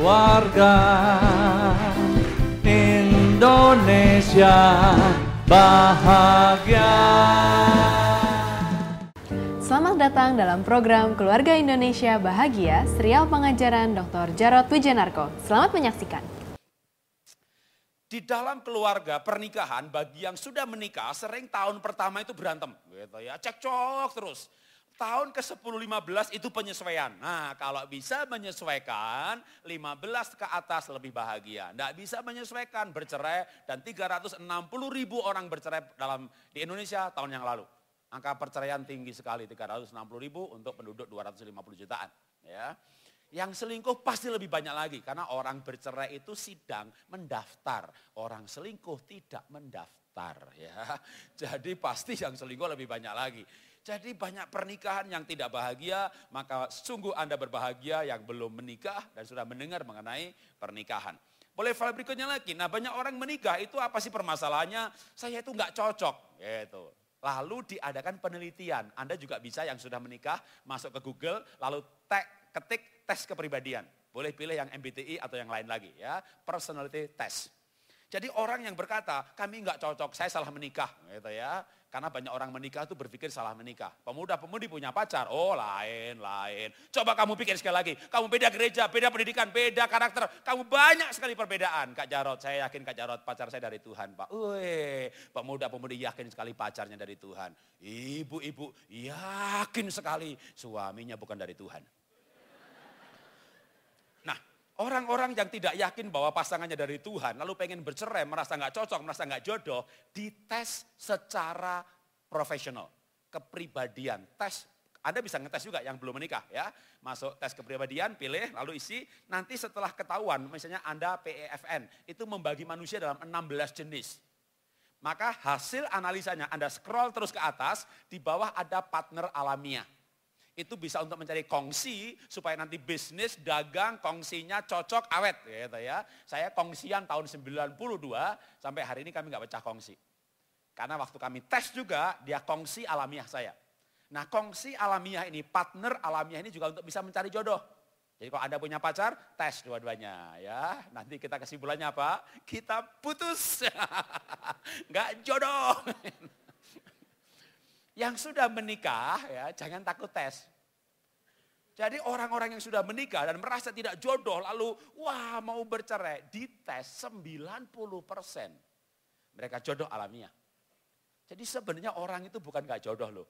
keluarga Indonesia bahagia. Selamat datang dalam program Keluarga Indonesia Bahagia, serial pengajaran Dr. Jarod Wijanarko. Selamat menyaksikan. Di dalam keluarga pernikahan, bagi yang sudah menikah, sering tahun pertama itu berantem, gitu ya, cekcok terus. Tahun ke-10-15 itu penyesuaian. Nah, kalau bisa menyesuaikan, 15 ke atas lebih bahagia. Nggak bisa menyesuaikan, bercerai, dan 360.000 orang bercerai di Indonesia tahun yang lalu. Angka perceraian tinggi sekali, 360.000 untuk penduduk 250 jutaan. Ya. Yang selingkuh pasti lebih banyak lagi, karena orang bercerai itu sidang mendaftar. Orang selingkuh tidak mendaftar. Ya. Jadi pasti yang selingkuh lebih banyak lagi. Jadi banyak pernikahan yang tidak bahagia, maka sungguh Anda berbahagia yang belum menikah dan sudah mendengar mengenai pernikahan. Boleh file berikutnya lagi, nah banyak orang menikah itu apa sih permasalahannya? Saya itu nggak cocok, gitu. Lalu diadakan penelitian, Anda juga bisa yang sudah menikah masuk ke Google, lalu ketik tes kepribadian. Boleh pilih yang MBTI atau yang lain lagi ya, personality test. Jadi orang yang berkata, kami nggak cocok, saya salah menikah, gitu ya. Karena banyak orang menikah itu berpikir salah menikah. Pemuda-pemudi punya pacar, oh lain. Coba kamu pikir sekali lagi, kamu beda gereja, beda pendidikan, beda karakter. Kamu banyak sekali perbedaan. Kak Jarod, saya yakin Kak Jarod pacar saya dari Tuhan Pak. Pemuda-pemudi yakin sekali pacarnya dari Tuhan. Ibu-ibu yakin sekali suaminya bukan dari Tuhan. Nah, orang-orang yang tidak yakin bahwa pasangannya dari Tuhan, lalu pengen bercerai, merasa nggak cocok, merasa nggak jodoh, dites secara profesional. Kepribadian, tes. Anda bisa ngetes juga yang belum menikah ya. Masuk tes kepribadian, pilih, lalu isi. Nanti setelah ketahuan, misalnya Anda PEFN, itu membagi manusia dalam 16 jenis. Maka hasil analisanya, Anda scroll terus ke atas, di bawah ada partner alamiah. Itu bisa untuk mencari kongsi supaya nanti bisnis, dagang, kongsinya cocok, awet gitu ya. Saya kongsian tahun 92 sampai hari ini kami nggak pecah kongsi. Karena waktu kami tes juga dia kongsi alamiah saya. Nah kongsi alamiah ini, partner alamiah ini juga untuk bisa mencari jodoh. Jadi kalau Anda punya pacar, tes dua-duanya ya. Nanti kita kesimpulannya apa? Kita putus. Nggak jodoh. Yang sudah menikah ya jangan takut tes. Jadi orang-orang yang sudah menikah dan merasa tidak jodoh lalu wah mau bercerai, dites 90% mereka jodoh alamiah. Jadi sebenarnya orang itu bukan gak jodoh loh.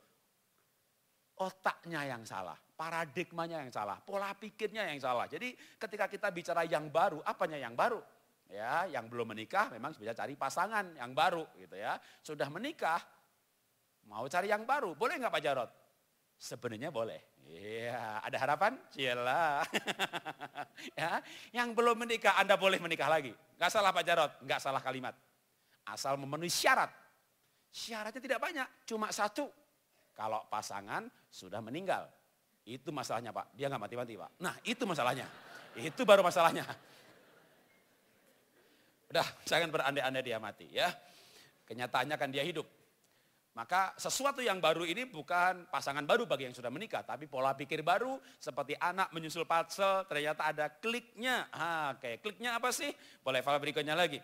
Otaknya yang salah, paradigmanya yang salah, pola pikirnya yang salah. Jadi ketika kita bicara yang baru, apanya yang baru? Ya, yang belum menikah memang bisa cari pasangan yang baru gitu ya. Sudah menikah mau cari yang baru, boleh nggak Pak Jarod? Sebenarnya boleh. Iya, ada harapan? Ciela. Ya, yang belum menikah Anda boleh menikah lagi. Nggak salah Pak Jarod, nggak salah kalimat. Asal memenuhi syarat. Syaratnya tidak banyak, cuma satu. Kalau pasangan sudah meninggal. Itu masalahnya Pak, dia nggak mati-mati Pak. Nah itu masalahnya, itu baru masalahnya. Udah, jangan berandai-andai dia mati ya. Kenyataannya kan dia hidup. Maka sesuatu yang baru ini bukan pasangan baru bagi yang sudah menikah, tapi pola pikir baru seperti anak menyusul puzzle, ternyata ada kliknya. Oke, kliknya apa sih? Boleh file berikutnya lagi.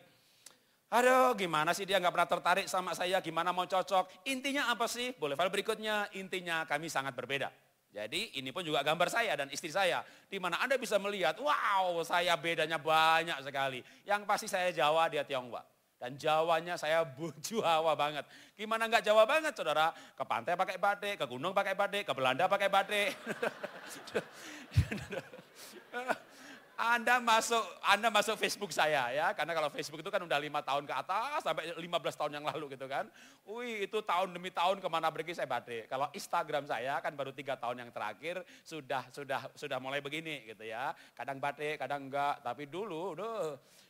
Aduh, gimana sih dia nggak pernah tertarik sama saya, gimana mau cocok? Intinya apa sih? Boleh file berikutnya. Intinya kami sangat berbeda. Jadi ini pun juga gambar saya dan istri saya. Di mana Anda bisa melihat, wow saya bedanya banyak sekali. Yang pasti saya Jawa, dia Tionghoa. Dan Jawanya saya Jawa banget. Gimana nggak Jawa banget saudara? Ke pantai pakai batik, ke gunung pakai batik, ke Belanda pakai batik. Anda masuk Facebook saya ya. Karena kalau Facebook itu kan udah 5 tahun ke atas sampai 15 tahun yang lalu gitu kan. Wih itu tahun demi tahun kemana pergi saya batik. Kalau Instagram saya kan baru 3 tahun yang terakhir sudah mulai begini gitu ya. Kadang batik, kadang enggak. Tapi dulu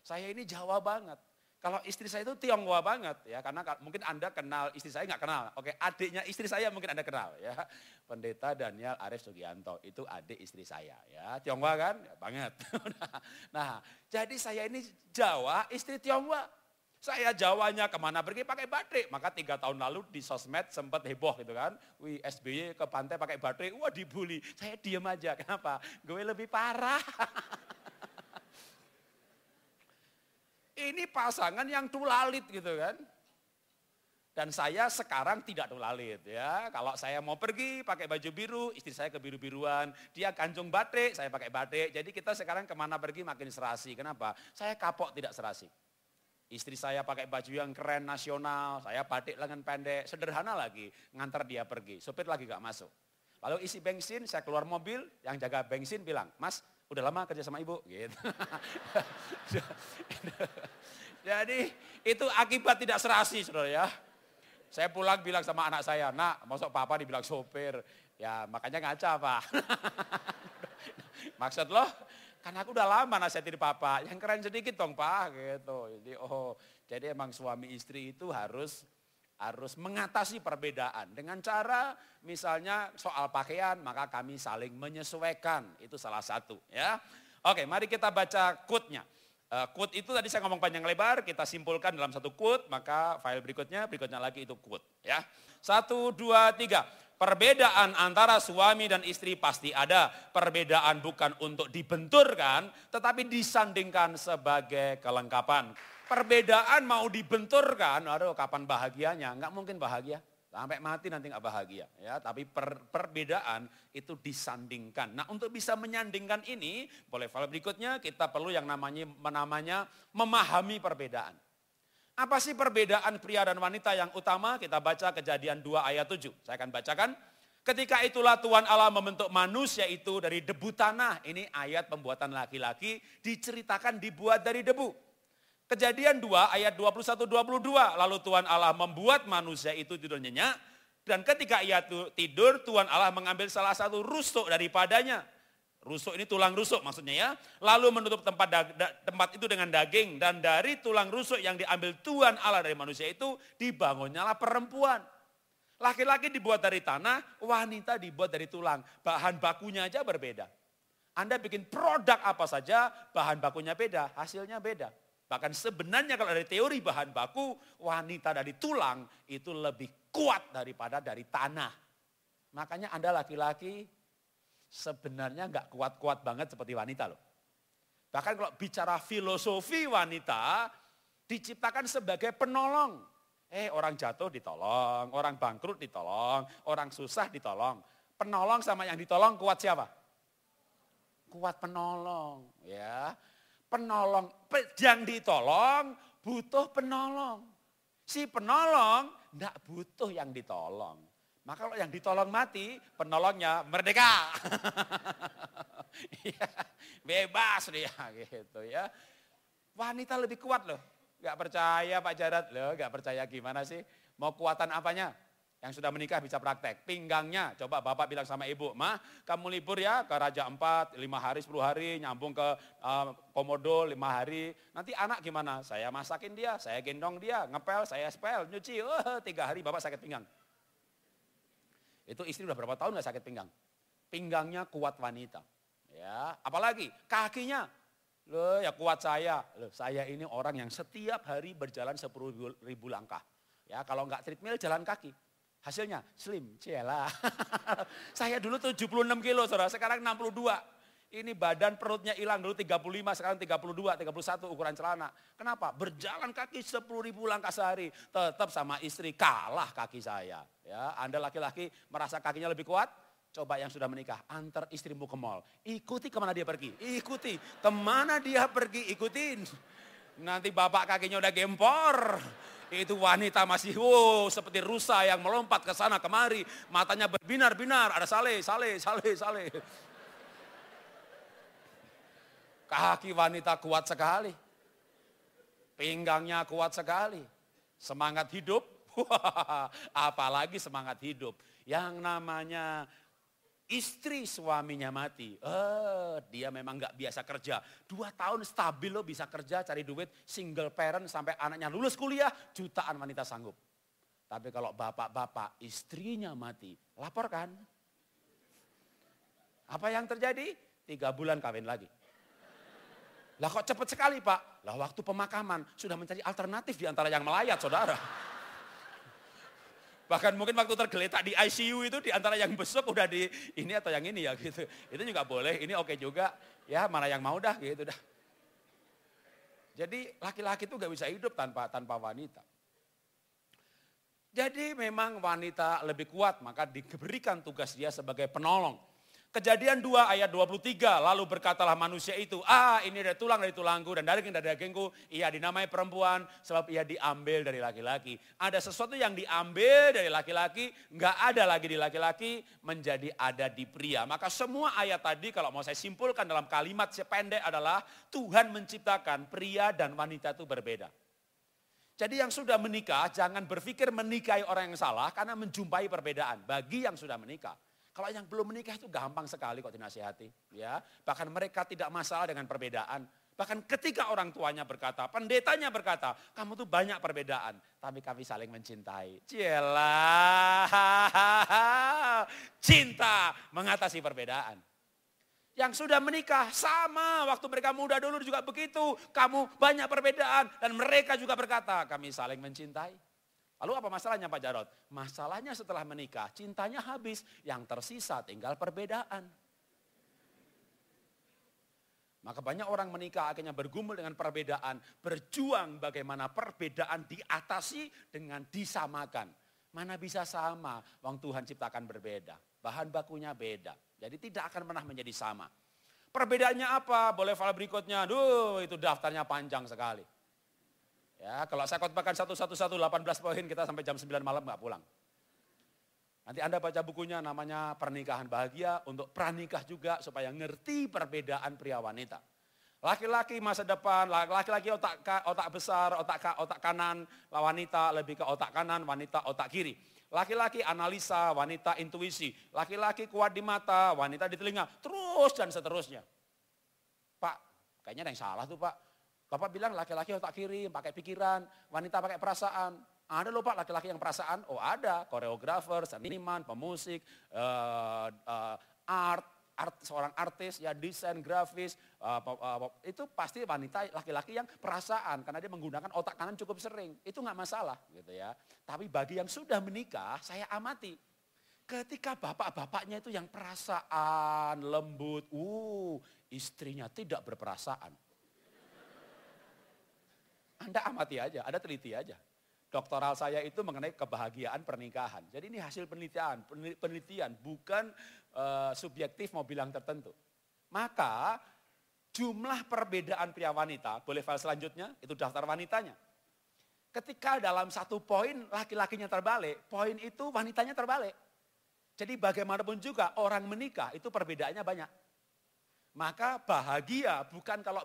saya ini Jawa banget. Kalau istri saya itu Tionghoa banget ya, karena mungkin Anda kenal, istri saya nggak kenal. Oke, adiknya istri saya mungkin Anda kenal ya. Pendeta Daniel Arif Sugianto, itu adik istri saya ya. Tionghoa kan? Ya, banget. Nah, jadi saya ini Jawa, istri Tionghoa. Saya Jawanya kemana pergi pakai batik. Maka 3 tahun lalu di sosmed sempat heboh gitu kan. Wih SBY ke pantai pakai batik, wah dibully. Saya diem aja, kenapa? Gue lebih parah. ini pasangan yang tulalit gitu kan. Dan saya sekarang tidak tulalit ya. Kalau saya mau pergi pakai baju biru, istri saya kebiru-biruan. Dia ganjung batik, saya pakai batik. Jadi kita sekarang kemana pergi makin serasi. Kenapa? Saya kapok tidak serasi. Istri saya pakai baju yang keren nasional, saya batik lengan pendek, sederhana lagi. Ngantar dia pergi, supir lagi gak masuk. Lalu isi bensin, saya keluar mobil, yang jaga bensin bilang, Mas udah lama kerja sama ibu. Gitu. Jadi itu akibat tidak serasi saudara ya. Saya pulang bilang sama anak saya, nak masuk papa dibilang sopir. Ya makanya ngaca Pak. Maksud lo, karena aku udah lama nasihatin papa, yang keren sedikit dong Pak. Gitu. Jadi emang suami istri itu harus mengatasi perbedaan. Dengan cara misalnya soal pakaian, maka kami saling menyesuaikan. Itu salah satu ya. Oke, mari kita baca quote-nya. Quote itu tadi saya ngomong panjang lebar, kita simpulkan dalam satu quote, maka file berikutnya lagi itu quote ya. 1, 2, 3. Perbedaan antara suami dan istri pasti ada. Perbedaan bukan untuk dibenturkan, tetapi disandingkan sebagai kelengkapan. Perbedaan mau dibenturkan, aduh kapan bahagianya? Enggak mungkin bahagia. Sampai mati nanti nggak bahagia ya, tapi perbedaan itu disandingkan. Nah, untuk bisa menyandingkan ini, boleh file berikutnya kita perlu yang namanya memahami perbedaan. Apa sih perbedaan pria dan wanita yang utama? Kita baca Kejadian 2 ayat 7. Saya akan bacakan. Ketika itulah Tuhan Allah membentuk manusia itu dari debu tanah. Ini ayat pembuatan laki-laki diceritakan dibuat dari debu. Kejadian 2 ayat 21-22, lalu Tuhan Allah membuat manusia itu tidur nyenyak, dan ketika ia tidur, Tuhan Allah mengambil salah satu rusuk daripadanya. Rusuk ini tulang rusuk maksudnya ya. Lalu menutup tempat itu dengan daging, dan dari tulang rusuk yang diambil Tuhan Allah dari manusia itu, dibangunnyalah perempuan. Laki-laki dibuat dari tanah, wanita dibuat dari tulang. Bahan bakunya aja berbeda. Anda bikin produk apa saja, bahan bakunya beda, hasilnya beda. Bahkan sebenarnya kalau dari teori bahan baku, wanita dari tulang itu lebih kuat daripada dari tanah. Makanya Anda laki-laki sebenarnya nggak kuat-kuat banget seperti wanita loh. Bahkan kalau bicara filosofi wanita, diciptakan sebagai penolong. Orang jatuh ditolong, orang bangkrut ditolong, orang susah ditolong. Penolong sama yang ditolong kuat siapa? Kuat penolong ya. Penolong, yang ditolong butuh penolong. Si penolong enggak butuh yang ditolong. Maka kalau yang ditolong mati, penolongnya merdeka. Bebas dia gitu ya. Wanita lebih kuat loh. Enggak percaya Pak Jarod loh, enggak percaya gimana sih? Mau kuatan apanya? Yang sudah menikah bisa praktek. Pinggangnya, coba bapak bilang sama ibu, Ma, kamu libur ya ke Raja 4, 5 hari, 10 hari, nyambung ke Komodo 5 hari. Nanti anak gimana? Saya masakin dia, saya gendong dia, ngepel, saya spel, nyuci. 3 hari bapak sakit pinggang. Itu istri udah berapa tahun gak sakit pinggang? Pinggangnya kuat wanita. Ya, apalagi kakinya. Loh ya kuat saya. Loh, saya ini orang yang setiap hari berjalan 10.000 langkah. Ya, kalau enggak treadmill jalan kaki. Hasilnya slim, ciela. Saya dulu 76 kilo, saudara, sekarang 62. Ini badan perutnya hilang, dulu 35, sekarang 32, 31 ukuran celana. Kenapa? Berjalan kaki 10.000 langkah sehari. Tetap sama istri kalah kaki saya. Ya, Anda laki-laki merasa kakinya lebih kuat? Coba yang sudah menikah, antar istrimu ke mall. Ikuti kemana dia pergi, ikuti. Kemana dia pergi, ikutin. Nanti bapak kakinya udah gempor. Itu wanita masih seperti rusa yang melompat ke sana kemari. Matanya berbinar-binar, ada sale. Kaki wanita kuat sekali. Pinggangnya kuat sekali. Semangat hidup, apalagi semangat hidup. Yang namanya istri suaminya mati, dia memang gak biasa kerja. 2 tahun stabil loh bisa kerja, cari duit, single parent sampai anaknya lulus kuliah, jutaan wanita sanggup. Tapi kalau bapak-bapak istrinya mati, laporkan. Apa yang terjadi? 3 bulan kawin lagi. Lah kok cepat sekali Pak? Lah waktu pemakaman sudah mencari alternatif di antara yang melayat saudara. Bahkan mungkin waktu tergeletak di ICU itu di antara yang besok udah di ini atau yang ini ya gitu. Itu juga boleh, ini oke juga. Ya mana yang mau dah gitu dah. Jadi laki-laki itu gak bisa hidup tanpa wanita. Jadi memang wanita lebih kuat, maka diberikan tugas dia sebagai penolong. Kejadian 2 ayat 23, lalu berkatalah manusia itu, ini dari tulang dari tulangku dan daging dari dagingku, ia dinamai perempuan sebab ia diambil dari laki-laki. Ada sesuatu yang diambil dari laki-laki, enggak ada lagi di laki-laki, menjadi ada di pria. Maka semua ayat tadi kalau mau saya simpulkan dalam kalimat sependek adalah Tuhan menciptakan pria dan wanita itu berbeda. Jadi yang sudah menikah jangan berpikir menikahi orang yang salah karena menjumpai perbedaan bagi yang sudah menikah. Kalau yang belum menikah itu gampang sekali kok dinasihati. Ya, bahkan mereka tidak masalah dengan perbedaan. Bahkan ketika orang tuanya berkata, pendetanya berkata, kamu tuh banyak perbedaan. Tapi kami saling mencintai. Cielah, cinta mengatasi perbedaan. Yang sudah menikah sama, waktu mereka muda dulu juga begitu. Kamu banyak perbedaan dan mereka juga berkata, kami saling mencintai. Lalu apa masalahnya Pak Jarod? Masalahnya setelah menikah, cintanya habis. Yang tersisa tinggal perbedaan. Maka banyak orang menikah akhirnya bergumul dengan perbedaan. Berjuang bagaimana perbedaan diatasi dengan disamakan. Mana bisa sama, wong Tuhan ciptakan berbeda. Bahan bakunya beda. Jadi tidak akan pernah menjadi sama. Perbedaannya apa? Boleh file berikutnya. Itu daftarnya panjang sekali. Ya, kalau saya khotbahkan 18 poin kita sampai jam 9 malam nggak pulang. Nanti Anda baca bukunya namanya Pernikahan Bahagia untuk pranikah juga supaya ngerti perbedaan pria wanita. Laki-laki masa depan, laki-laki otak besar, otak kanan, wanita lebih ke otak kanan, wanita otak kiri. Laki-laki analisa, wanita intuisi. Laki-laki kuat di mata, wanita di telinga. Terus dan seterusnya. Pak, kayaknya ada yang salah tuh Pak. Bapak bilang laki-laki otak kiri, pakai pikiran, wanita pakai perasaan. Ada loh Pak laki-laki yang perasaan, oh ada. Koreografer, seniman, pemusik, seorang artis, ya desain, grafis. Itu pasti wanita, laki-laki yang perasaan. Karena dia menggunakan otak kanan cukup sering. Itu gak masalah gitu ya. Tapi bagi yang sudah menikah, saya amati. Ketika bapak-bapaknya itu yang perasaan, lembut. Istrinya tidak berperasaan. Anda amati aja, Anda teliti aja. Doktoral saya itu mengenai kebahagiaan pernikahan. Jadi ini hasil penelitian bukan subjektif mau bilang tertentu. Maka jumlah perbedaan pria wanita, boleh file selanjutnya, itu daftar wanitanya. Ketika dalam satu poin laki-lakinya terbalik, poin itu wanitanya terbalik. Jadi bagaimanapun juga orang menikah itu perbedaannya banyak. Maka bahagia bukan kalau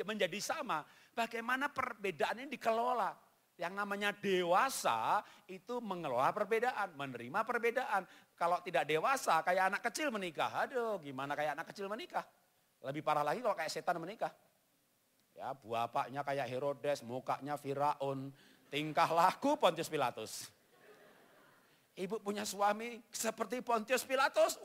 menjadi sama. Bagaimana perbedaan ini dikelola. Yang namanya dewasa itu mengelola perbedaan, menerima perbedaan. Kalau tidak dewasa kayak anak kecil menikah. Aduh gimana kayak anak kecil menikah. Lebih parah lagi kalau kayak setan menikah. Ya bapaknya kayak Herodes, mukanya Firaun, tingkah laku Pontius Pilatus. Ibu punya suami seperti Pontius Pilatus,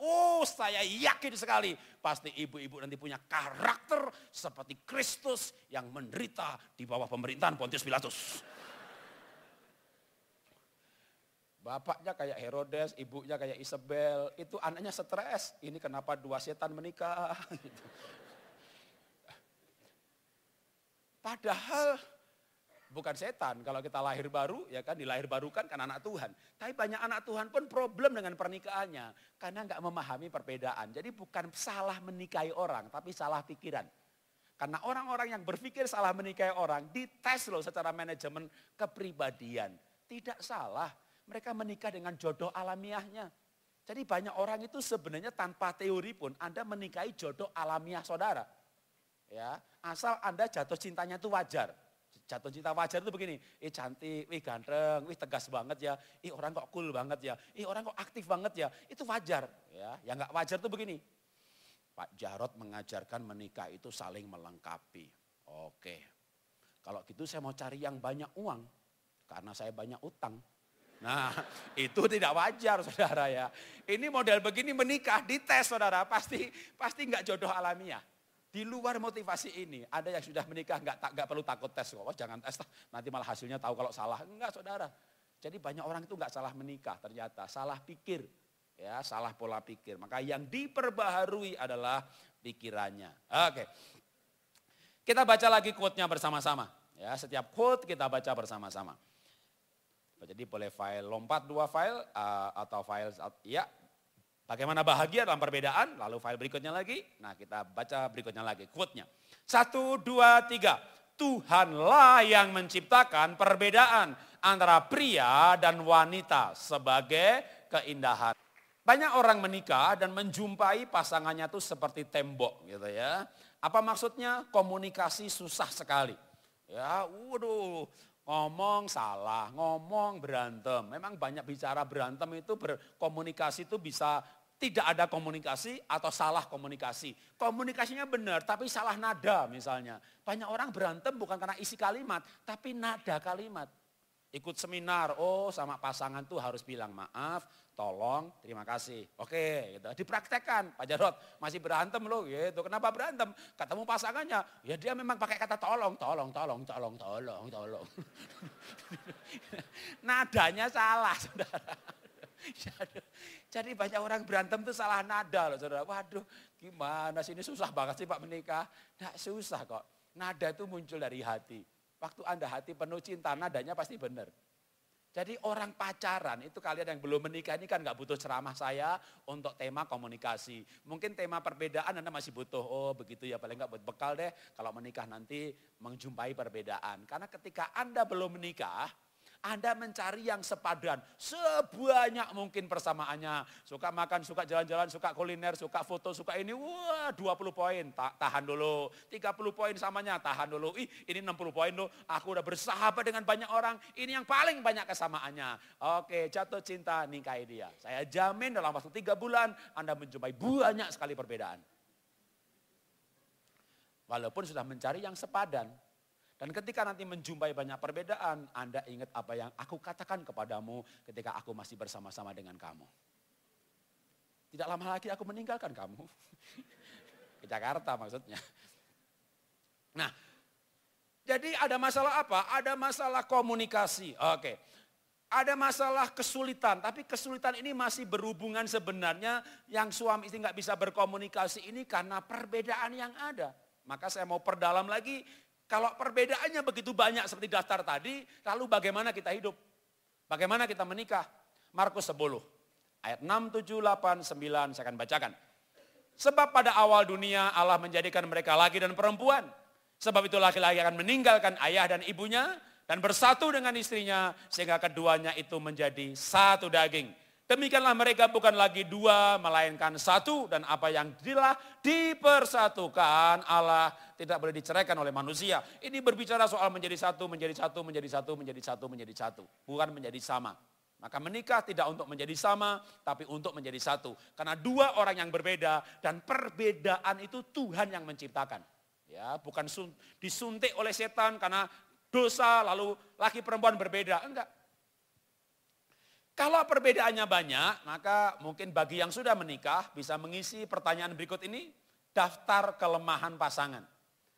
saya yakin sekali. Pasti ibu-ibu nanti punya karakter seperti Kristus yang menderita di bawah pemerintahan Pontius Pilatus. Bapaknya kayak Herodes, ibunya kayak Isabel, itu anaknya stres. Ini kenapa dua setan menikah? Padahal bukan setan, kalau kita lahir baru ya kan dilahir barukan kan anak Tuhan. Tapi banyak anak Tuhan pun problem dengan pernikahannya karena nggak memahami perbedaan. Jadi bukan salah menikahi orang tapi salah pikiran. Karena orang-orang yang berpikir salah menikahi orang dites loh secara manajemen kepribadian. Tidak salah, mereka menikah dengan jodoh alamiahnya. Jadi banyak orang itu sebenarnya tanpa teori pun Anda menikahi jodoh alamiah saudara. Ya, asal Anda jatuh cintanya itu wajar. Jatuh cinta wajar itu begini, cantik, ganteng, tegas banget ya, orang kok cool banget ya, orang kok aktif banget ya, itu wajar. Ya, yang gak wajar itu begini, Pak Jarod mengajarkan menikah itu saling melengkapi. Oke, kalau gitu saya mau cari yang banyak uang, karena saya banyak utang. Nah itu tidak wajar saudara ya, ini model begini menikah dites saudara, pasti gak jodoh alamiah. Di luar motivasi ini, ada yang sudah menikah nggak perlu takut tes. Jangan tes, nanti malah hasilnya tahu kalau salah. Enggak saudara. Jadi banyak orang itu nggak salah menikah ternyata, salah pikir. Ya, salah pola pikir. Maka yang diperbaharui adalah pikirannya. Oke. Kita baca lagi quote-nya bersama-sama. Ya, setiap quote kita baca bersama-sama. Jadi boleh file lompat 2 file atau file ya. Bagaimana bahagia dalam perbedaan, lalu file berikutnya lagi. Nah, kita baca berikutnya lagi quote-nya. 1, 2, 3. Tuhanlah yang menciptakan perbedaan antara pria dan wanita sebagai keindahan. Banyak orang menikah dan menjumpai pasangannya tuh seperti tembok gitu ya. Apa maksudnya? Komunikasi susah sekali. Ya, waduh, ngomong salah, ngomong berantem. Memang banyak bicara berantem itu berkomunikasi itu bisa tidak ada komunikasi atau salah komunikasi. Komunikasinya benar tapi salah nada misalnya. Banyak orang berantem bukan karena isi kalimat tapi nada kalimat. Ikut seminar, oh sama pasangan tuh harus bilang maaf, tolong, terima kasih. Oke, gitu. Dipraktekkan, Pak Jarot masih berantem loh gitu. Kenapa berantem? Ketemu pasangannya, ya dia memang pakai kata tolong. Nadanya salah, saudara. Jadi banyak orang berantem tuh salah nada loh saudara. Waduh gimana sih ini susah banget sih Pak menikah. Nggak susah kok. Nada itu muncul dari hati. Waktu Anda hati penuh cinta, nadanya pasti benar. Jadi orang pacaran itu kalian yang belum menikah ini kan gak butuh ceramah saya untuk tema komunikasi. Mungkin tema perbedaan Anda masih butuh, oh begitu ya paling gak buat bekal deh. Kalau menikah nanti menjumpai perbedaan. Karena ketika Anda belum menikah, Anda mencari yang sepadan, sebanyak mungkin persamaannya. Suka makan, suka jalan-jalan, suka kuliner, suka foto, suka ini. Wah 20 poin, tahan dulu. 30 poin samanya, tahan dulu. Ih ini 60 poin loh, aku udah bersahabat dengan banyak orang. Ini yang paling banyak kesamaannya. Oke jatuh cinta, nikahi dia. Saya jamin dalam waktu 3 bulan Anda menjumpai banyak sekali perbedaan. Walaupun sudah mencari yang sepadan. Dan ketika nanti menjumpai banyak perbedaan, Anda ingat apa yang aku katakan kepadamu ketika aku masih bersama-sama dengan kamu. Tidak lama lagi aku meninggalkan kamu. Ke Jakarta maksudnya. Nah, jadi ada masalah apa? Ada masalah komunikasi. Oke. Ada masalah kesulitan, tapi kesulitan ini masih berhubungan sebenarnya yang suami istri nggak bisa berkomunikasi ini karena perbedaan yang ada. Maka saya mau perdalam lagi. Kalau perbedaannya begitu banyak seperti daftar tadi, lalu bagaimana kita hidup? Bagaimana kita menikah? Markus 10, ayat 6, 7, 8, 9, saya akan bacakan. Sebab pada awal dunia Allah menjadikan mereka laki dan perempuan. Sebab itu laki-laki akan meninggalkan ayah dan ibunya dan bersatu dengan istrinya sehingga keduanya itu menjadi satu daging. Demikianlah mereka bukan lagi dua, melainkan satu. Dan apa yang telah dipersatukan Allah tidak boleh diceraikan oleh manusia. Ini berbicara soal menjadi satu, menjadi satu, menjadi satu, menjadi satu, menjadi satu. Bukan menjadi sama. Maka menikah tidak untuk menjadi sama, tapi untuk menjadi satu. Karena dua orang yang berbeda dan perbedaan itu Tuhan yang menciptakan. Ya, bukan disuntik oleh setan karena dosa lalu laki perempuan berbeda. Enggak. Kalau perbedaannya banyak, maka mungkin bagi yang sudah menikah bisa mengisi pertanyaan berikut ini, daftar kelemahan pasangan.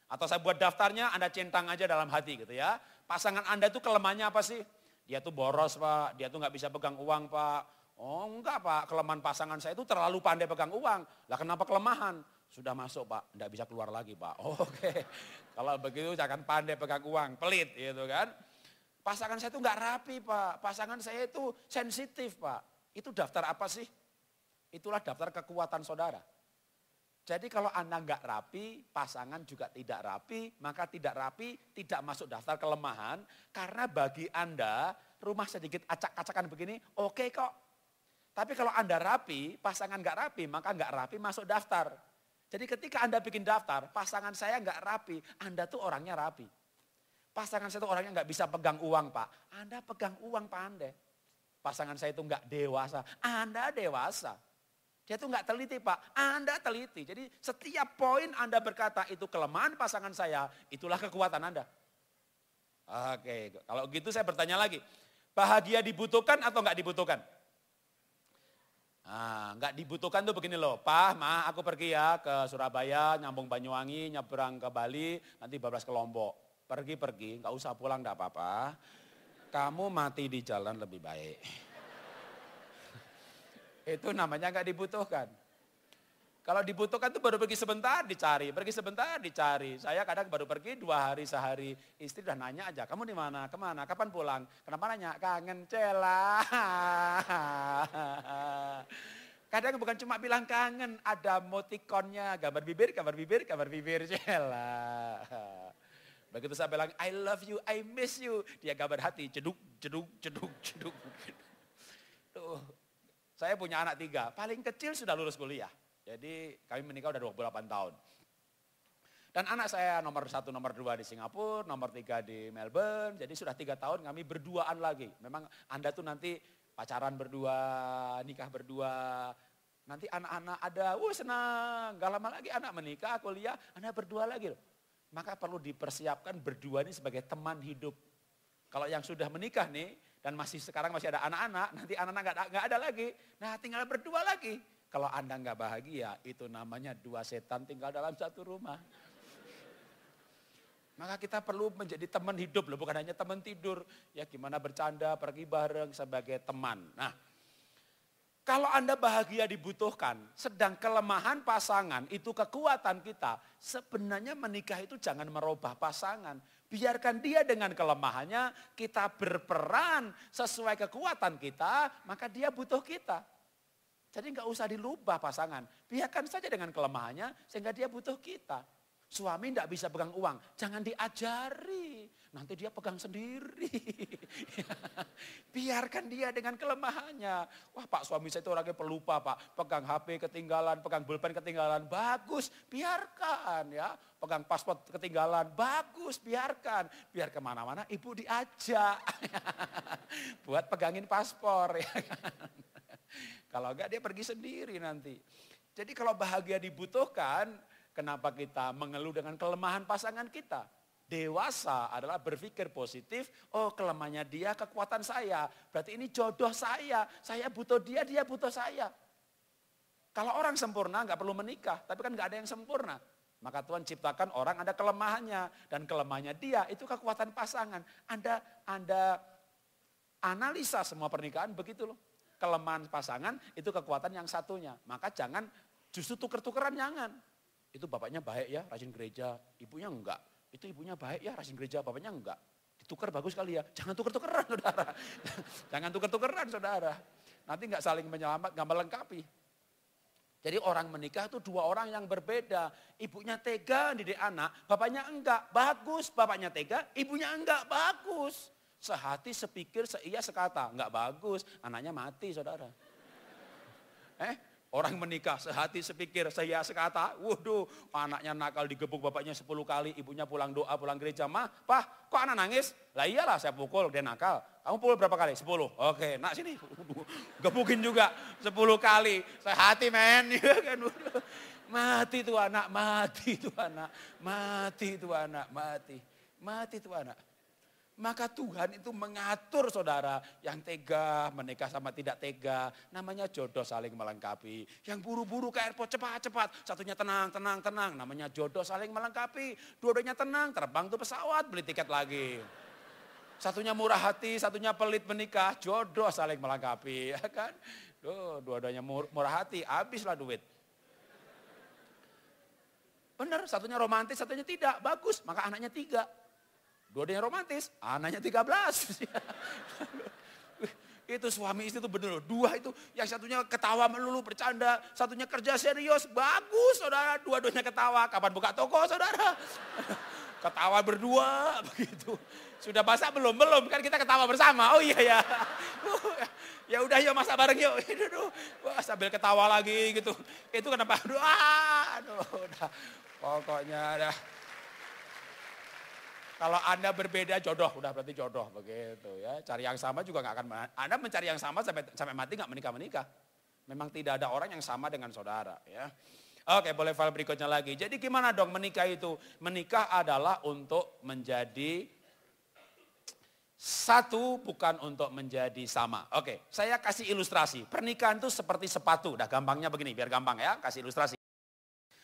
Atau saya buat daftarnya, Anda centang aja dalam hati gitu ya. Pasangan Anda itu kelemahannya apa sih? Dia tuh boros Pak, dia tuh nggak bisa pegang uang Pak. Oh enggak Pak, kelemahan pasangan saya itu terlalu pandai pegang uang. Lah kenapa kelemahan? Sudah masuk Pak, enggak bisa keluar lagi Pak. Oh, oke, kalau begitu jangan pandai pegang uang, pelit gitu kan. Pasangan saya itu enggak rapi Pak, pasangan saya itu sensitif Pak. Itu daftar apa sih? Itulah daftar kekuatan saudara. Jadi kalau Anda enggak rapi, pasangan juga tidak rapi, maka tidak rapi tidak masuk daftar kelemahan. Karena bagi Anda rumah sedikit acak-acakan begini oke kok. Tapi kalau Anda rapi, pasangan enggak rapi, maka enggak rapi masuk daftar. Jadi ketika Anda bikin daftar, pasangan saya enggak rapi, Anda tuh orangnya rapi. Pasangan saya itu orangnya nggak bisa pegang uang Pak. Anda pegang uang pandai. Pasangan saya itu nggak dewasa. Anda dewasa. Dia itu nggak teliti Pak. Anda teliti. Jadi setiap poin Anda berkata itu kelemahan pasangan saya. Itulah kekuatan Anda. Oke, kalau gitu saya bertanya lagi. Bahagia dibutuhkan atau nggak dibutuhkan? Nah, nggak dibutuhkan tuh begini loh. Pak, ma aku pergi ya ke Surabaya, nyambung Banyuwangi, nyebrang ke Bali, nanti bablas ke Lombok. Pergi-pergi, nggak usah pulang, enggak apa-apa. Kamu mati di jalan lebih baik. Itu namanya nggak dibutuhkan. Kalau dibutuhkan tuh baru pergi sebentar dicari, pergi sebentar dicari. Saya kadang baru pergi 2 hari sehari. Istri udah nanya aja, kamu di mana, kemana, kapan pulang? Kenapa nanya? Kangen Cela. Kadang bukan cuma bilang kangen, ada emotikonnya, gambar bibir, gambar bibir, gambar bibir Cela. Begitu saya bilang, I love you, I miss you. Dia gambar hati, ceduk, ceduk, ceduk, ceduk. Tuh, saya punya anak 3, paling kecil sudah lulus kuliah. Jadi kami menikah udah 28 tahun. Dan anak saya nomor 1, nomor 2 di Singapura, nomor 3 di Melbourne. Jadi sudah 3 tahun kami berduaan lagi. Memang Anda tuh nanti pacaran berdua, nikah berdua. Nanti anak-anak ada, senang. Gak lama lagi anak menikah, kuliah, Anda berdua lagi loh. Maka perlu dipersiapkan berdua ini sebagai teman hidup. Kalau yang sudah menikah nih, dan sekarang masih ada anak-anak, nanti anak-anak gak ada lagi. Nah tinggal berdua lagi. Kalau Anda nggak bahagia, itu namanya 2 setan tinggal dalam 1 rumah. Maka kita perlu menjadi teman hidup loh, bukan hanya teman tidur. Ya gimana bercanda, pergi bareng sebagai teman. Nah, kalau Anda bahagia dibutuhkan, sedang kelemahan pasangan itu kekuatan kita. Sebenarnya menikah itu jangan merubah pasangan. Biarkan dia dengan kelemahannya, kita berperan sesuai kekuatan kita, maka dia butuh kita. Jadi nggak usah dilubah pasangan, biarkan saja dengan kelemahannya sehingga dia butuh kita. Suami nggak bisa pegang uang, jangan diajari, nanti dia pegang sendiri. Biarkan dia dengan kelemahannya. Wah Pak, suami saya itu orangnya pelupa Pak, pegang HP ketinggalan, pegang pulpen ketinggalan, bagus, biarkan ya. Pegang paspor ketinggalan, bagus, biarkan. Biar kemana-mana ibu diajak, buat pegangin paspor ya kan. Kalau enggak dia pergi sendiri nanti. Jadi kalau bahagia dibutuhkan, kenapa kita mengeluh dengan kelemahan pasangan kita? Dewasa adalah berpikir positif, oh kelemahannya dia, kekuatan saya. Berarti ini jodoh saya butuh dia, dia butuh saya. Kalau orang sempurna nggak perlu menikah, tapi kan nggak ada yang sempurna. Maka Tuhan ciptakan orang ada kelemahannya, dan kelemahannya dia itu kekuatan pasangan. Anda analisa semua pernikahan begitu loh. Kelemahan pasangan itu kekuatan yang satunya. Maka jangan justru tuker-tukeran, jangan. Itu bapaknya baik ya, rajin gereja, ibunya enggak. Itu ibunya baik ya, rajin gereja, bapaknya enggak. Ditukar bagus kali ya, jangan tuker-tukeran saudara. Jangan tuker-tukeran saudara. Nanti enggak saling menyelamat, enggak melengkapi. Jadi orang menikah itu 2 orang yang berbeda. Ibunya tega didik anak, bapaknya enggak. Bagus, bapaknya tega, ibunya enggak, bagus. Sehati, sepikir, seia, sekata. Enggak bagus, anaknya mati saudara. Orang menikah sehati, sepikir, seia, sekata. Waduh, anaknya nakal digebuk bapaknya 10 kali. Ibunya pulang doa, pulang gereja. Mah, Pak, kok anak nangis? Lah iyalah saya pukul, dia nakal. Kamu pukul berapa kali? 10. Oke, nak sini. Gebukin juga 10 kali. Sehati men. Mati tuh anak, mati tuh anak. Mati tuh anak, mati. Mati tuh anak. Maka Tuhan itu mengatur saudara yang tega menikah sama tidak tega. Namanya jodoh saling melengkapi. Yang buru-buru ke airport cepat-cepat. Satunya tenang. Namanya jodoh saling melengkapi. Dua-duanya tenang, terbang tuh pesawat, beli tiket lagi. Satunya murah hati, satunya pelit menikah. Jodoh saling melengkapi. Ya kan? Dua-duanya murah hati, habislah duit. Benar, satunya romantis, satunya tidak. Bagus, maka anaknya 3. Dua-duanya romantis, anaknya 13. Itu suami istri itu benar. 2 itu, yang satunya ketawa melulu bercanda, satunya kerja serius, bagus saudara. Dua-duanya ketawa, kapan buka toko saudara? Ketawa berdua begitu. Sudah masak belum? Belum, kan kita ketawa bersama. Oh iya ya. Ya udah yuk masak bareng yuk. Wah, sambil ketawa lagi gitu. Itu kenapa? Aduh, udah. Pokoknya dah. Kalau Anda berbeda jodoh, udah berarti jodoh begitu ya. Cari yang sama juga nggak akan, Anda mencari yang sama sampai mati nggak menikah-menikah. Memang tidak ada orang yang sama dengan saudara ya. Oke, boleh file berikutnya lagi. Jadi gimana dong menikah itu? Menikah adalah untuk menjadi satu, bukan untuk menjadi sama. Oke, saya kasih ilustrasi. Pernikahan itu seperti sepatu. Udah gampangnya begini, biar gampang ya, kasih ilustrasi.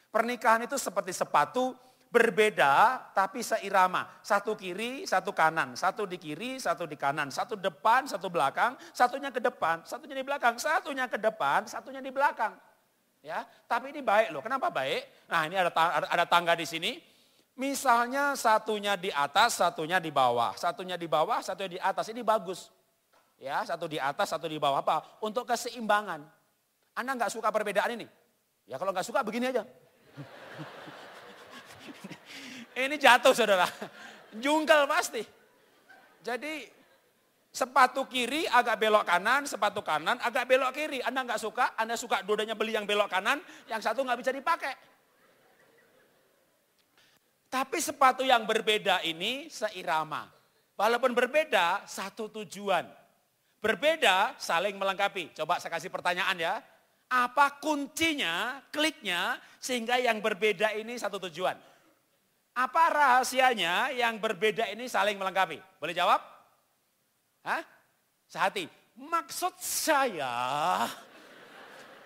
Pernikahan itu seperti sepatu, berbeda tapi seirama. Satu kiri, satu kanan. Satu di kiri, satu di kanan. Satu depan, satu belakang. Satunya ke depan, satunya di belakang. Satunya ke depan, satunya di belakang. Ya, tapi ini baik loh. Kenapa baik? Nah, ini ada tangga di sini. Misalnya satunya di atas, satunya di bawah. Satunya di bawah, satunya di atas. Ini bagus. Ya, satu di atas, satu di bawah. Apa? Untuk keseimbangan. Anda nggak suka perbedaan ini? Ya kalau nggak suka begini aja. Ini jatuh saudara. Jungkel pasti. Jadi sepatu kiri agak belok kanan, sepatu kanan agak belok kiri. Anda nggak suka, Anda suka dua-duanya beli yang belok kanan, yang satu nggak bisa dipakai. Tapi sepatu yang berbeda ini seirama. Walaupun berbeda, satu tujuan. Berbeda, saling melengkapi. Coba saya kasih pertanyaan ya. Apa kuncinya, kliknya, sehingga yang berbeda ini satu tujuan? Apa rahasianya yang berbeda ini saling melengkapi? Boleh jawab? Hah? Sehati. Maksud saya,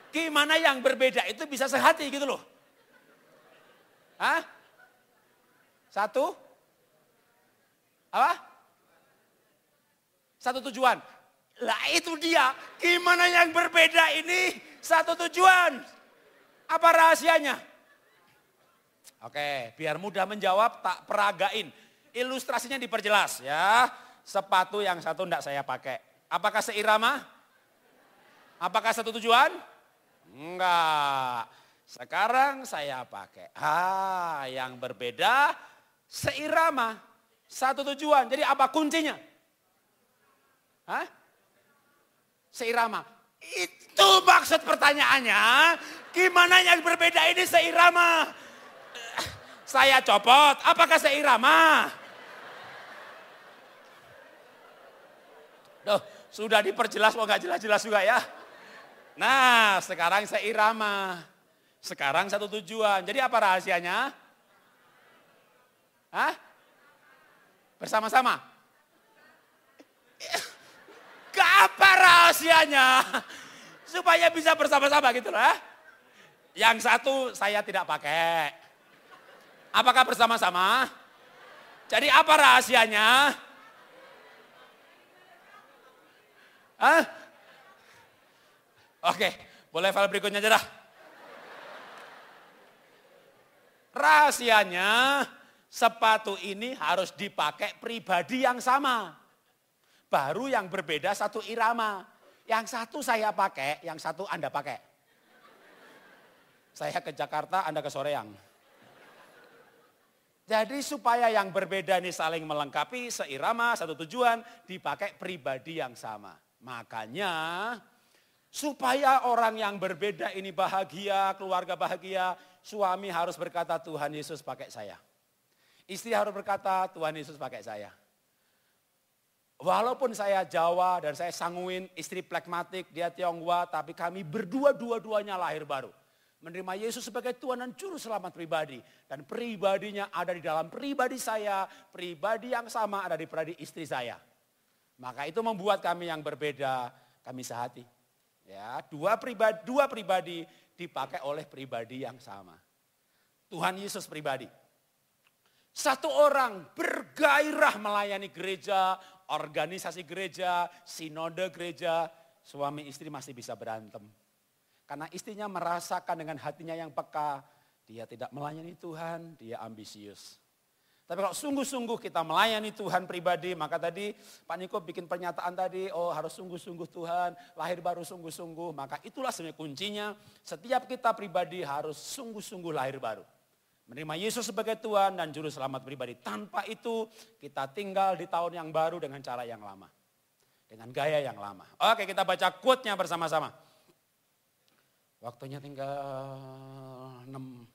gimana yang berbeda itu bisa sehati gitu loh. Hah? Satu? Apa? Satu tujuan. Lah itu dia, gimana yang berbeda ini satu tujuan. Apa rahasianya? Oke, biar mudah menjawab tak peragain. Ilustrasinya diperjelas ya. Sepatu yang satu enggak saya pakai. Apakah seirama? Apakah satu tujuan? Enggak. Sekarang saya pakai. Yang berbeda seirama. Satu tujuan. Jadi apa kuncinya? Hah? Seirama. Itu maksud pertanyaannya. Gimana yang berbeda ini seirama? Saya copot. Apakah seirama? Duh, sudah diperjelas mau gak jelas-jelas juga ya. Nah, sekarang seirama. Sekarang satu tujuan. Jadi apa rahasianya? Hah? Bersama-sama? Apa rahasianya? Supaya bisa bersama-sama gitu lah. Yang satu saya tidak pakai. Apakah bersama-sama? Jadi apa rahasianya? Hah? Oke, boleh file berikutnya aja dah. Rahasianya sepatu ini harus dipakai pribadi yang sama. Baru yang berbeda satu irama. Yang satu saya pakai, yang satu Anda pakai. Saya ke Jakarta, Anda ke Soreang. Jadi supaya yang berbeda ini saling melengkapi, seirama, satu tujuan, dipakai pribadi yang sama. Makanya supaya orang yang berbeda ini bahagia, keluarga bahagia, suami harus berkata Tuhan Yesus pakai saya. Istri harus berkata Tuhan Yesus pakai saya. Walaupun saya Jawa dan saya Sanguin, istri plekmatik, dia Tionghoa, tapi kami dua-duanya lahir baru. Menerima Yesus sebagai Tuhan dan Juru Selamat pribadi. Dan pribadinya ada di dalam pribadi saya, pribadi yang sama ada di pribadi istri saya. Maka itu membuat kami yang berbeda, kami sehati. Ya, dua pribadi dipakai oleh pribadi yang sama. Tuhan Yesus pribadi. Satu orang bergairah melayani gereja, organisasi gereja, sinode gereja, suami istri masih bisa berantem. Karena istrinya merasakan dengan hatinya yang peka, dia tidak melayani Tuhan, dia ambisius. Tapi kalau sungguh-sungguh kita melayani Tuhan pribadi, maka tadi Pak Niko bikin pernyataan tadi, harus sungguh-sungguh Tuhan, lahir baru sungguh-sungguh. Maka itulah sebenarnya kuncinya, setiap kita pribadi harus sungguh-sungguh lahir baru. Menerima Yesus sebagai Tuhan dan Juru Selamat pribadi. Tanpa itu kita tinggal di tahun yang baru dengan cara yang lama. Dengan gaya yang lama. Oke, kita baca quote-nya bersama-sama. Waktunya tinggal 6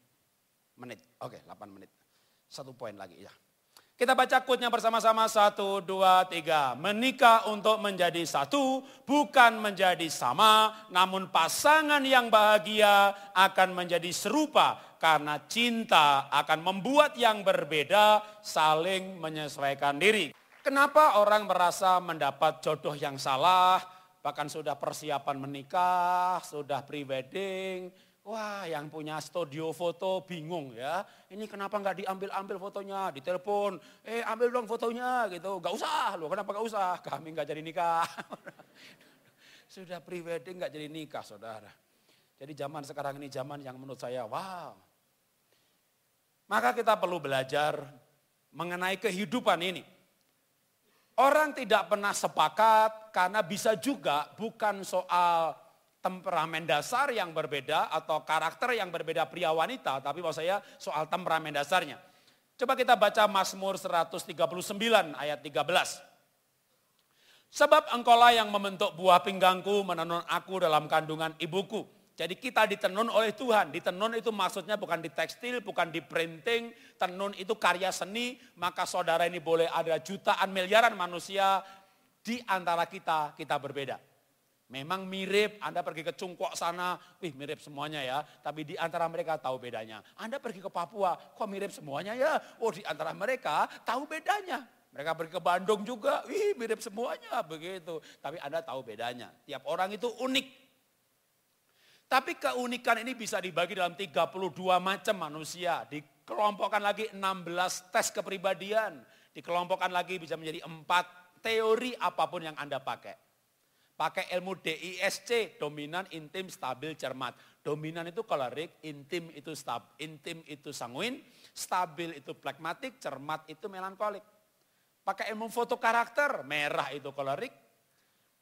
menit. Oke, 8 menit. 1 poin lagi ya. Kita baca quote-nya bersama-sama. 1, 2, 3. Menikah untuk menjadi satu, bukan menjadi sama. Namun pasangan yang bahagia akan menjadi serupa. Karena cinta akan membuat yang berbeda saling menyesuaikan diri. Kenapa orang merasa mendapat jodoh yang salah? Bahkan sudah persiapan menikah, sudah pre-wedding. Wah, yang punya studio foto bingung ya. Ini kenapa nggak diambil-ambil fotonya, ditelepon, ambil dong fotonya gitu. Gak usah loh, kenapa gak usah? Kami nggak jadi nikah. Sudah pre-wedding nggak jadi nikah saudara. Jadi zaman sekarang ini zaman yang menurut saya wow. Maka kita perlu belajar mengenai kehidupan ini. Orang tidak pernah sepakat karena bisa juga bukan soal temperamen dasar yang berbeda atau karakter yang berbeda pria wanita. Tapi maksud saya soal temperamen dasarnya. Coba kita baca Mazmur 139 ayat 13. Sebab engkaulah yang membentuk buah pinggangku, menenun aku dalam kandungan ibuku. Jadi kita ditenun oleh Tuhan. Ditenun itu maksudnya bukan di tekstil, bukan di printing. Tenun itu karya seni. Maka saudara ini boleh ada jutaan miliaran manusia. Di antara kita berbeda. Memang mirip, Anda pergi ke Cungkok sana, mirip semuanya ya. Tapi di antara mereka tahu bedanya. Anda pergi ke Papua, kok mirip semuanya ya? Oh di antara mereka tahu bedanya. Mereka pergi ke Bandung juga, mirip semuanya begitu. Tapi Anda tahu bedanya. Tiap orang itu unik. Tapi keunikan ini bisa dibagi dalam 32 macam manusia. Dikelompokkan lagi 16 tes kepribadian. Dikelompokkan lagi bisa menjadi 4 teori apapun yang Anda pakai. Pakai ilmu DISC, dominan, intim, stabil, cermat. Dominan itu kolerik, intim itu sanguin, stabil itu plekmatik, cermat itu melankolik. Pakai ilmu foto karakter, merah itu kolerik,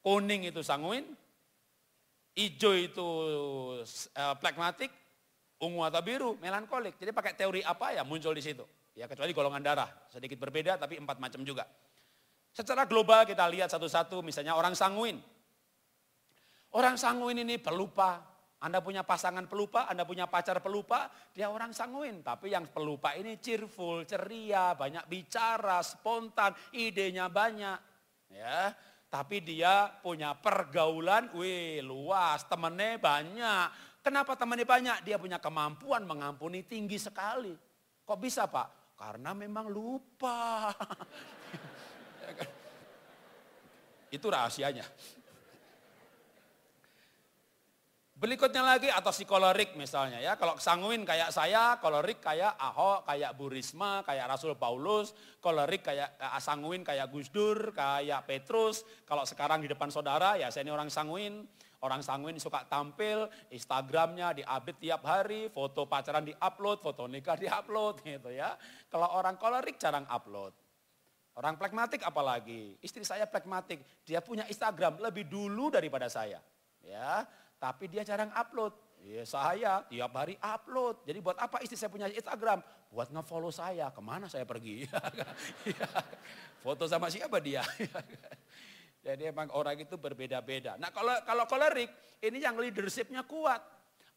kuning itu sanguin, hijau itu plekmatik, ungu atau biru, melankolik. Jadi pakai teori apa ya muncul di situ. Ya kecuali golongan darah, sedikit berbeda tapi 4 macam juga. Secara global kita lihat satu-satu, misalnya orang sanguin. Orang sanguin ini pelupa. Anda punya pasangan pelupa, Anda punya pacar pelupa, dia orang sanguin. Tapi yang pelupa ini cheerful, ceria, banyak bicara, spontan, idenya banyak. Ya. Tapi dia punya pergaulan, luas, temennya banyak. Kenapa temennya banyak? Dia punya kemampuan mengampuni tinggi sekali. Kok bisa Pak? Karena memang lupa. Itu rahasianya. Berikutnya lagi atau si kolerik misalnya ya. Kalau sanguin kayak saya, kolerik kayak Ahok, kayak Bu Risma, kayak Rasul Paulus. Kolerik kayak sanguin kayak Gus Dur, kayak Petrus. Kalau sekarang di depan saudara ya saya ini orang sanguin. Orang sanguin suka tampil, Instagramnya di-update tiap hari, foto pacaran di-upload, foto nikah di-upload gitu ya. Kalau orang kolerik jarang upload. Orang plekmatik apalagi, istri saya plekmatik, dia punya Instagram lebih dulu daripada saya. Ya. Tapi dia jarang upload. Ya saya tiap hari upload. Jadi buat apa istri saya punya Instagram? Buat nge-follow saya. Kemana saya pergi? Foto sama siapa dia? Jadi emang orang itu berbeda-beda. Nah kalau kolerik, ini yang leadershipnya kuat.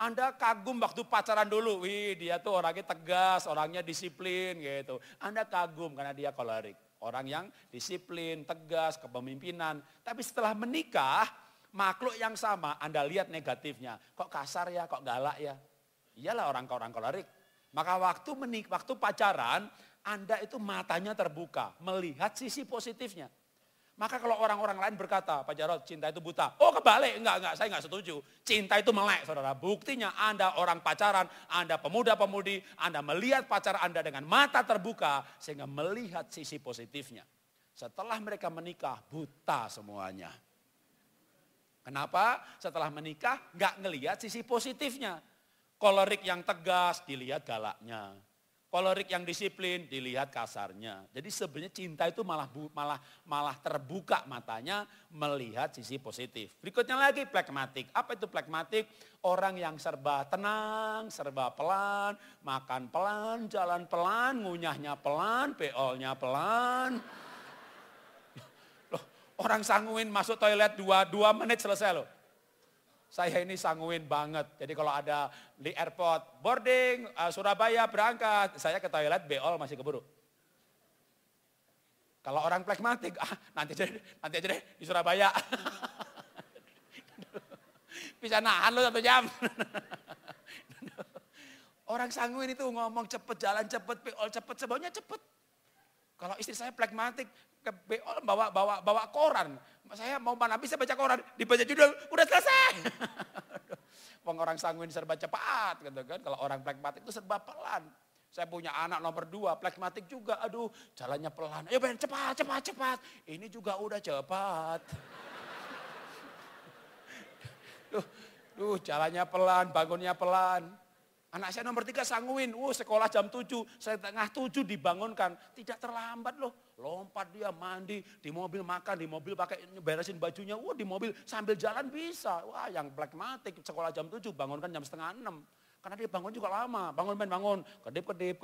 Anda kagum waktu pacaran dulu. Dia tuh orangnya tegas, orangnya disiplin gitu. Anda kagum karena dia kolerik. Orang yang disiplin, tegas, kepemimpinan. Tapi setelah menikah, makhluk yang sama, Anda lihat negatifnya. Kok kasar ya, kok galak ya. Iyalah orang kolerik. Maka waktu pacaran, Anda itu matanya terbuka. Melihat sisi positifnya. Maka kalau orang-orang lain berkata, Pak Jarod cinta itu buta. Oh kebalik, enggak, saya enggak setuju. Cinta itu melek saudara. Buktinya Anda orang pacaran, Anda pemuda-pemudi, Anda melihat pacar Anda dengan mata terbuka. Sehingga melihat sisi positifnya. Setelah mereka menikah, buta semuanya. Kenapa? Setelah menikah nggak ngelihat sisi positifnya. Kolerik yang tegas dilihat galaknya. Kolerik yang disiplin dilihat kasarnya. Jadi sebenarnya cinta itu malah terbuka matanya melihat sisi positif. Berikutnya lagi plekmatik. Apa itu plekmatik? Orang yang serba tenang, serba pelan, makan pelan, jalan pelan, ngunyahnya pelan, beolnya pelan. Orang sanguin masuk toilet 2 menit selesai loh. Saya ini sanguin banget. Jadi kalau ada di airport, boarding, Surabaya berangkat. Saya ke toilet, beol masih keburu. Kalau orang plekmatik, nanti aja deh di Surabaya. Bisa nahan lo 1 jam. Orang sanguin itu ngomong cepet, jalan cepet, beol cepet, semuanya cepet. Kalau istri saya plekmatik, ke beol bawa koran. Saya mau mana bisa baca koran, dibaca judul, udah selesai. Wong orang sanguin serba cepat gitu kan. Kalau orang plekmatik itu serba pelan. Saya punya anak nomor 2, plekmatik juga. Aduh, jalannya pelan. Ayo Ben, cepat. Ini juga udah cepat. Jalannya pelan, bangunnya pelan. Anak saya nomor 3 sanguin, sekolah jam 7, setengah 7 dibangunkan. Tidak terlambat loh, lompat dia mandi, di mobil makan, di mobil pakai beresin bajunya, di mobil sambil jalan bisa. Wah, yang pragmatik sekolah jam 7, bangunkan jam setengah 6. Karena dia bangun juga lama, bangun, kedip.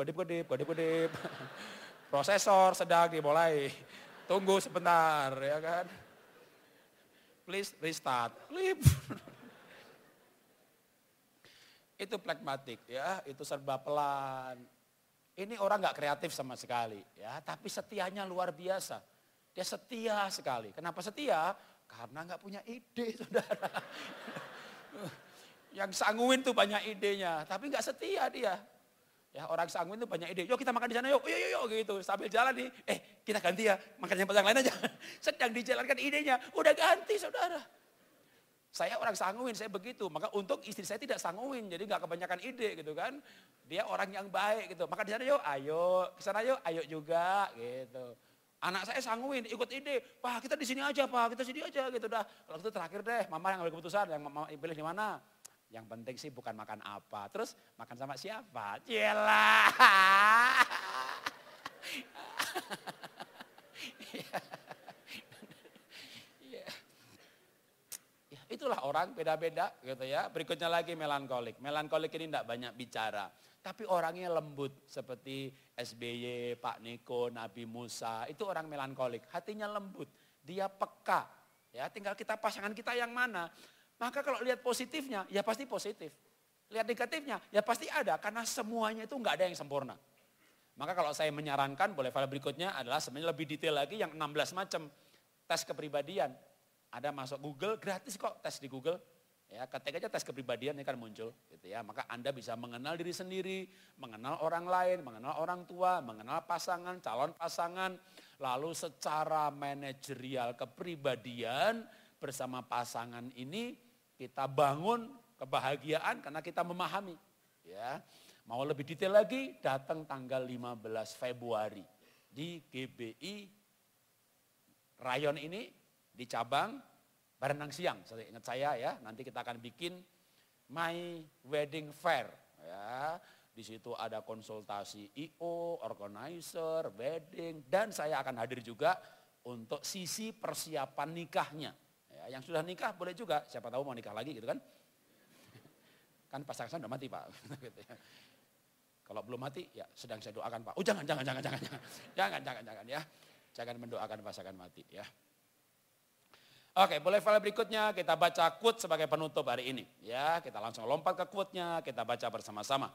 Prosesor sedang dimulai, tunggu sebentar ya kan. Please restart, Itu pragmatik ya, itu serba pelan. Ini orang gak kreatif sama sekali ya, tapi setianya luar biasa. Dia setia sekali. Kenapa setia? Karena gak punya ide, saudara. Yang sanguin tuh banyak idenya, tapi gak setia dia. Ya, orang sanguin tuh banyak ide. Yuk kita makan di sana yuk, yuk gitu. Sambil jalan nih, kita ganti ya, makan yang lain aja. Sedang dijalankan idenya, udah ganti saudara. Saya orang sanguin, saya begitu. Maka untuk istri saya tidak sanguin, jadi gak kebanyakan ide gitu kan. Dia orang yang baik gitu. Makan di sana yuk, ayo. Kesana yuk, ayo juga gitu. Anak saya sanguin, ikut ide. Pak kita di sini aja Pak, kita sini aja gitu dah. Kalau itu terakhir deh, mama yang ambil keputusan, yang mama pilih di mana. Yang penting sih bukan makan apa. Terus makan sama siapa? Yelah. Itulah orang beda-beda gitu ya. Berikutnya lagi melankolik. Melankolik ini tidak banyak bicara. Tapi orangnya lembut seperti SBY, Pak Niko, Nabi Musa. Itu orang melankolik. Hatinya lembut. Dia peka. Ya, tinggal kita pasangan kita yang mana. Maka kalau lihat positifnya ya pasti positif. Lihat negatifnya ya pasti ada. Karena semuanya itu nggak ada yang sempurna. Maka kalau saya menyarankan boleh file berikutnya adalah sebenarnya lebih detail lagi yang 16 macam tes kepribadian. Ada masuk Google, gratis kok tes di Google. Ya, ketik aja tes kepribadian ini kan muncul gitu ya. Maka Anda bisa mengenal diri sendiri, mengenal orang lain, mengenal orang tua, mengenal pasangan, calon pasangan. Lalu secara manajerial kepribadian bersama pasangan ini kita bangun kebahagiaan karena kita memahami. Ya. Mau lebih detail lagi datang tanggal 15 Februari di GBI Rayon ini. Di cabang Barenang Siang, ingat saya ya, nanti kita akan bikin My Wedding Fair. Ya. Di situ ada konsultasi IO, organizer, wedding, dan saya akan hadir juga untuk sisi persiapan nikahnya. Ya, yang sudah nikah boleh juga, siapa tahu mau nikah lagi gitu kan. Kan pasangan saya udah mati Pak. Kalau belum mati ya sedang saya doakan Pak. Jangan ya. Jangan mendoakan pasangan mati ya. Oke, boleh file berikutnya kita baca quote sebagai penutup hari ini. Ya, kita langsung lompat ke quote-nya, kita baca bersama-sama.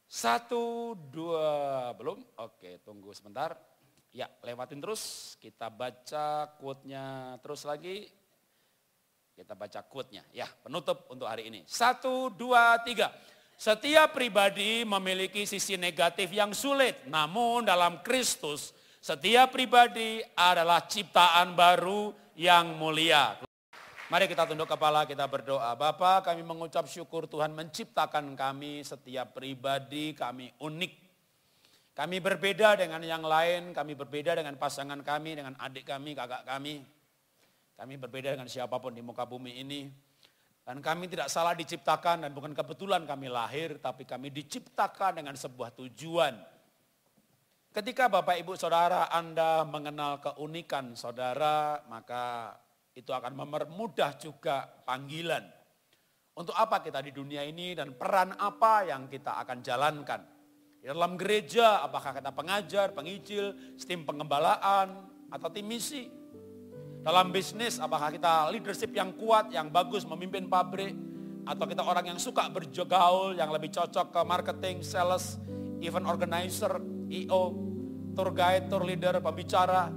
1, 2, belum? Oke, tunggu sebentar. Ya, lewatin terus, kita baca quote-nya terus lagi. Kita baca quote-nya. Ya, penutup untuk hari ini. 1, 2, 3. Setiap pribadi memiliki sisi negatif yang sulit, namun dalam Kristus, setiap pribadi adalah ciptaan baru yang mulia. Mari kita tunduk kepala, kita berdoa. Bapa, kami mengucap syukur Tuhan menciptakan kami, setiap pribadi kami unik. Kami berbeda dengan yang lain, kami berbeda dengan pasangan kami, dengan adik kami, kakak kami. Kami berbeda dengan siapapun di muka bumi ini. Dan kami tidak salah diciptakan dan bukan kebetulan kami lahir, tapi kami diciptakan dengan sebuah tujuan. Ketika Bapak Ibu Saudara Anda mengenal keunikan saudara, maka itu akan mempermudah juga panggilan. Untuk apa kita di dunia ini dan peran apa yang kita akan jalankan. Di dalam gereja, apakah kita pengajar, pengicil, tim pengembalaan, atau tim misi. Dalam bisnis, apakah kita leadership yang kuat, yang bagus memimpin pabrik, atau kita orang yang suka bergaul, yang lebih cocok ke marketing, sales, event organizer, IO, tour guide, tour leader, pembicara.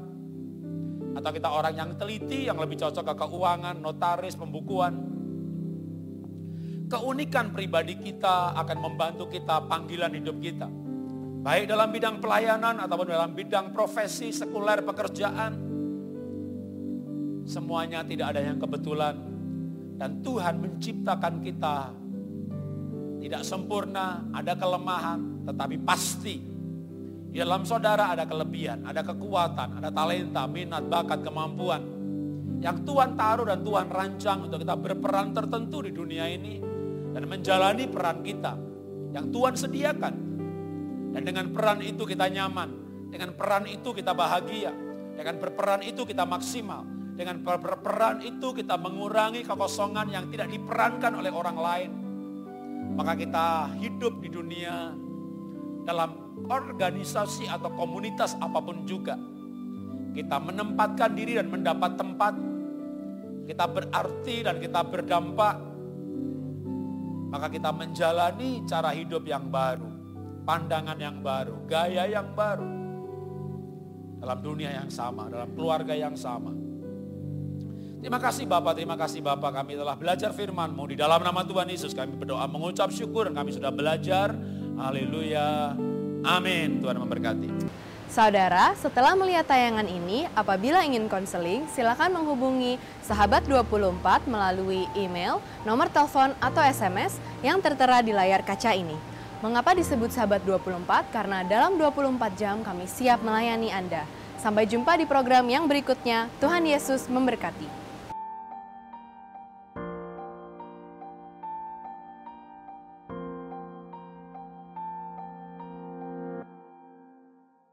Atau kita orang yang teliti, yang lebih cocok ke keuangan, notaris, pembukuan. Keunikan pribadi kita akan membantu kita panggilan hidup kita. Baik dalam bidang pelayanan ataupun dalam bidang profesi, sekuler, pekerjaan. Semuanya tidak ada yang kebetulan. Dan Tuhan menciptakan kita tidak sempurna, ada kelemahan, tetapi pasti di dalam saudara ada kelebihan, ada kekuatan, ada talenta, minat, bakat, kemampuan. yang Tuhan taruh dan Tuhan rancang untuk kita berperan tertentu di dunia ini dan menjalani peran kita yang Tuhan sediakan. Dan dengan peran itu kita nyaman, dengan peran itu kita bahagia, dengan berperan itu kita maksimal, dengan berperan itu kita mengurangi kekosongan yang tidak diperankan oleh orang lain. Maka kita hidup di dunia dalam organisasi atau komunitas apapun juga. Kita menempatkan diri dan mendapat tempat. Kita berarti dan kita berdampak. Maka kita menjalani cara hidup yang baru. Pandangan yang baru. Gaya yang baru. Dalam dunia yang sama. Dalam keluarga yang sama. Terima kasih Bapak kami telah belajar firman-Mu. Di dalam nama Tuhan Yesus kami berdoa mengucap syukur dan kami sudah belajar. Haleluya. Amin. Tuhan memberkati. Saudara, setelah melihat tayangan ini, apabila ingin konseling, silakan menghubungi Sahabat 24 melalui email, nomor telepon, atau SMS yang tertera di layar kaca ini. Mengapa disebut Sahabat 24? Karena dalam 24 jam kami siap melayani Anda. Sampai jumpa di program yang berikutnya. Tuhan Yesus memberkati.